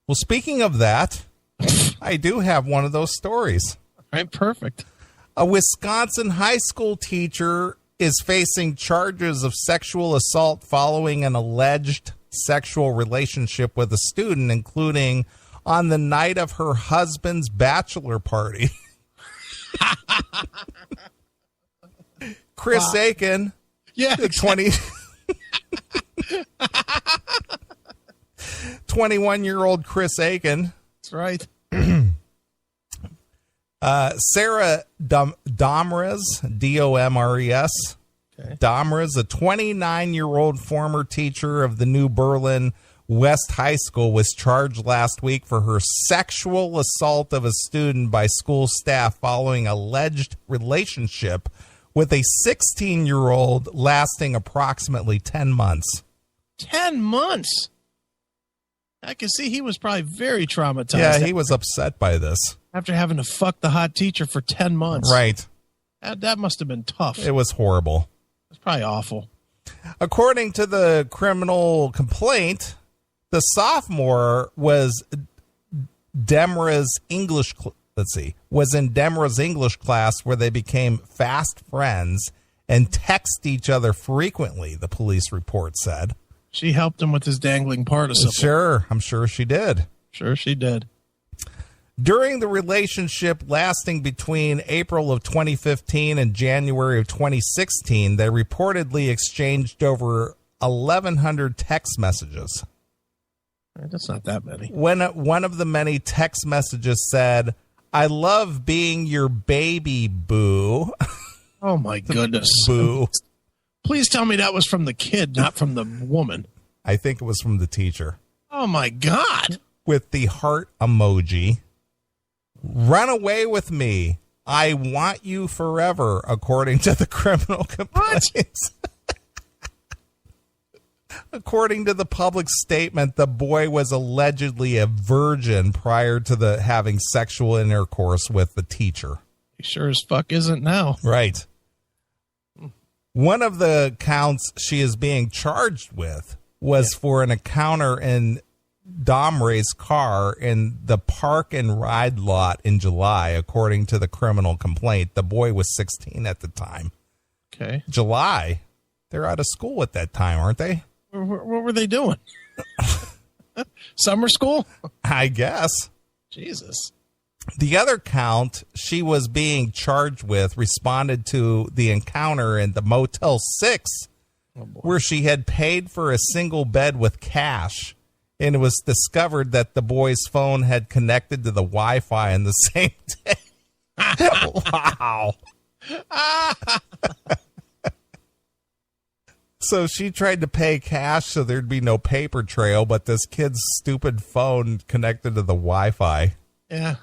Well, speaking of that, I do have one of those stories. All right, perfect. A Wisconsin high school teacher is facing charges of sexual assault following an alleged sexual relationship with a student, including on the night of her husband's bachelor party. Chris Aiken, Yeah, the 21-year-old Chris Aiken. That's right. Sarah Domres, D-O-M-R-E-S. Okay. Domres, a 29-year-old former teacher of the New Berlin West High School, was charged last week for her sexual assault of a student by school staff following alleged relationship with a 16-year-old lasting approximately 10 months. 10 months? I can see he was probably very traumatized. Yeah, he was upset by this. After having to fuck the hot teacher for 10 months. Right. That must have been tough. It was horrible. It's probably awful. According to the criminal complaint, the sophomore was Demra's English. Was in Demra's English class where they became fast friends and text each other frequently. The police report said she helped him with his dangling participle. Sure, I'm sure she did. Sure, she did. During the relationship lasting between April of 2015 and January of 2016, they reportedly exchanged over 1,100 text messages. That's not that many. When one of the many text messages said, "I love being your baby, boo." Oh, my goodness. Boo. Please tell me that was from the kid, not from the woman. I think it was from the teacher. Oh, my God. With the heart emoji. "Run away with me. I want you forever," according to the criminal complaints. According to the public statement, the boy was allegedly a virgin prior to having sexual intercourse with the teacher. He sure as fuck isn't now. Right. One of the counts she is being charged with was for an encounter in Domre's car in the park and ride lot in July, according to the criminal complaint. The boy was 16 at the time. Okay. July? They're out of school at that time, aren't they? What were they doing? Summer school? I guess. Jesus. The other count she was being charged with responded to the encounter in the Motel 6, where she had paid for a single bed with cash, and it was discovered that the boy's phone had connected to the Wi-Fi on the same day. Wow. So she tried to pay cash so there'd be no paper trail, but this kid's stupid phone connected to the Wi-Fi. Yeah.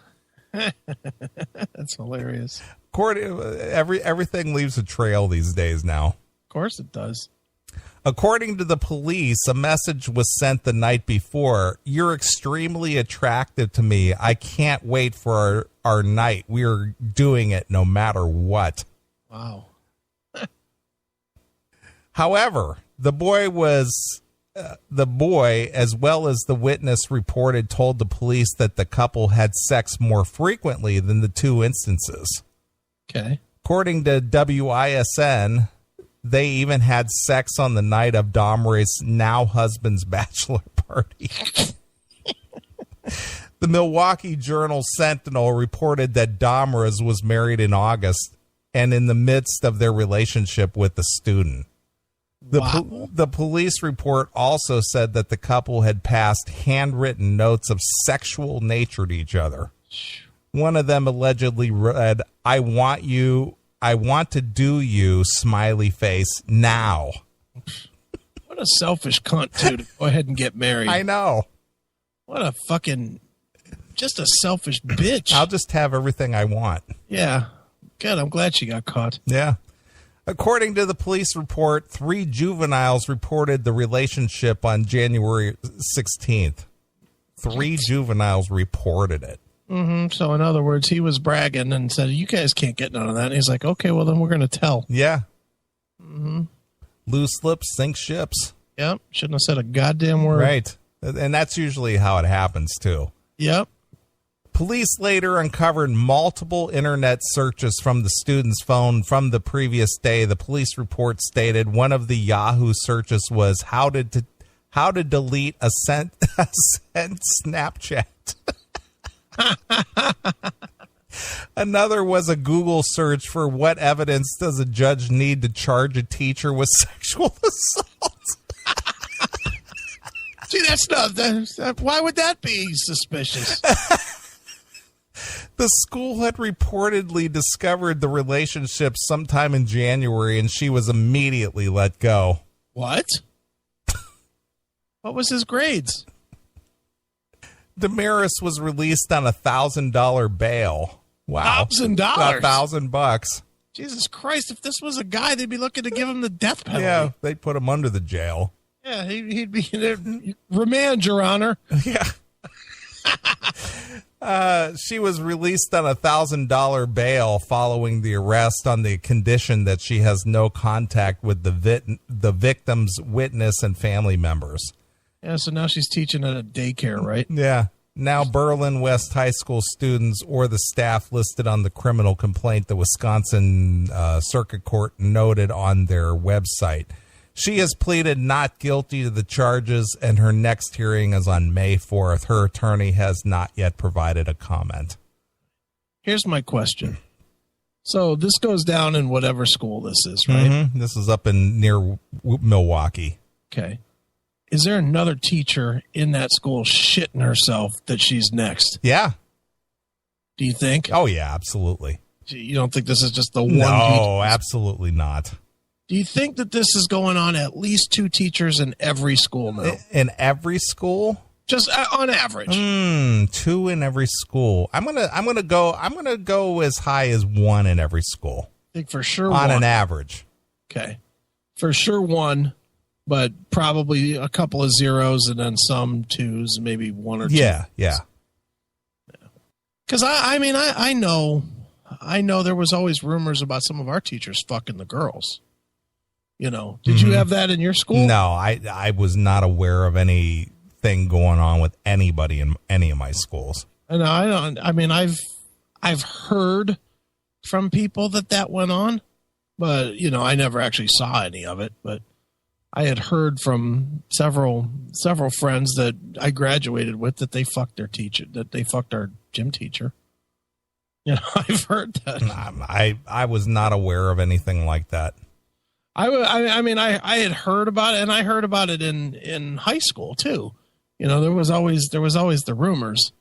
That's hilarious. Everything leaves a trail these days now. Of course it does. According to the police, a message was sent the night before. "You're extremely attractive to me. I can't wait for our night. We are doing it no matter what." Wow. However, the boy, as well as the witness reported, told the police that the couple had sex more frequently than the two instances. Okay. According to WISN, they even had sex on the night of Domre's now husband's bachelor party. The Milwaukee Journal-Sentinel reported that Domres was married in August and in the midst of their relationship with the student. The police report also said that the couple had passed handwritten notes of sexual nature to each other. One of them allegedly read, "I want to do you, smiley face, now." What a selfish cunt, too, to go ahead and get married. I know. What a fucking, just a selfish bitch. I'll just have everything I want. Yeah. Good, I'm glad she got caught. Yeah. According to the police report, 3 juveniles reported the relationship on January 16th. 3 juveniles reported it. Mm-hmm. So, in other words, he was bragging and said, "You guys can't get none of that." And he's like, "Okay, well, then we're going to tell." Yeah. Mm-hmm. Loose lips sink ships. Yep. Shouldn't have said a goddamn word. Right. And that's usually how it happens, too. Yep. Police later uncovered multiple internet searches from the student's phone from the previous day. The police report stated one of the Yahoo searches was how to delete a sent Snapchat. Another was a Google search for what evidence does a judge need to charge a teacher with sexual assault. See, that's not. Why would that be suspicious? The school had reportedly discovered the relationship sometime in January, and she was immediately let go. What? What was his grades? Damaris was released on $1,000 bail. Wow. $1,000? $1,000. Jesus Christ, if this was a guy, they'd be looking to give him the death penalty. Yeah, they'd put him under the jail. Yeah, he'd be there. Remand, Your Honor. Yeah. She was released on $1,000 bail following the arrest on the condition that she has no contact with the victim's witness and family members. Yeah, so now she's teaching at a daycare, right? Yeah. Now Berlin West High School students or the staff listed on the criminal complaint the Wisconsin Circuit Court noted on their website. She has pleaded not guilty to the charges, and her next hearing is on May 4th. Her attorney has not yet provided a comment. Here's my question. So this goes down in whatever school this is, right? Mm-hmm. This is up in near Milwaukee. Okay. Is there another teacher in that school shitting herself that she's next? Yeah. Do you think? Oh, yeah, absolutely. You don't think this is just the one? No, absolutely not. Do you think that this is going on at least 2 teachers in every school now? In every school? Just on average. 2 in every school. I'm gonna go as high as 1 in every school. I think for sure on 1. an average. Okay. For sure 1, but probably a couple of zeros and then some 2s, maybe 1 or 2. Yeah. Because I know there was always rumors about some of our teachers fucking the girls. You know, did you have that in your school? No, I was not aware of anything going on with anybody in any of my schools. And I've heard from people that went on, but I never actually saw any of it. But I had heard from several friends that I graduated with that they fucked their teacher, that they fucked our gym teacher. I've heard that. I was not aware of anything like that. I had heard about it, and I heard about it in high school too. There was always the rumors,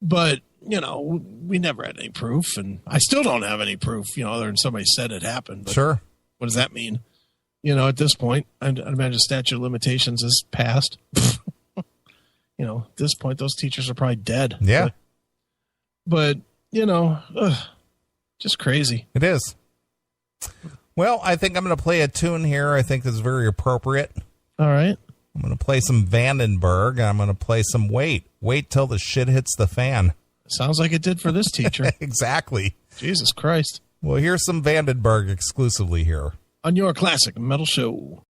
but we never had any proof, and I still don't have any proof. Other than somebody said it happened. But sure. What does that mean? At this point, I'd imagine statute of limitations is passed. At this point, those teachers are probably dead. Yeah. But just crazy. It is. Well, I think I'm going to play a tune here. I think is very appropriate. All right. I'm going to play some Vandenberg, and I'm going to play some Wait Till the Shit Hits the Fan. Sounds like it did for this teacher. Exactly. Jesus Christ. Well, here's some Vandenberg exclusively here. On your Classic Metal Show.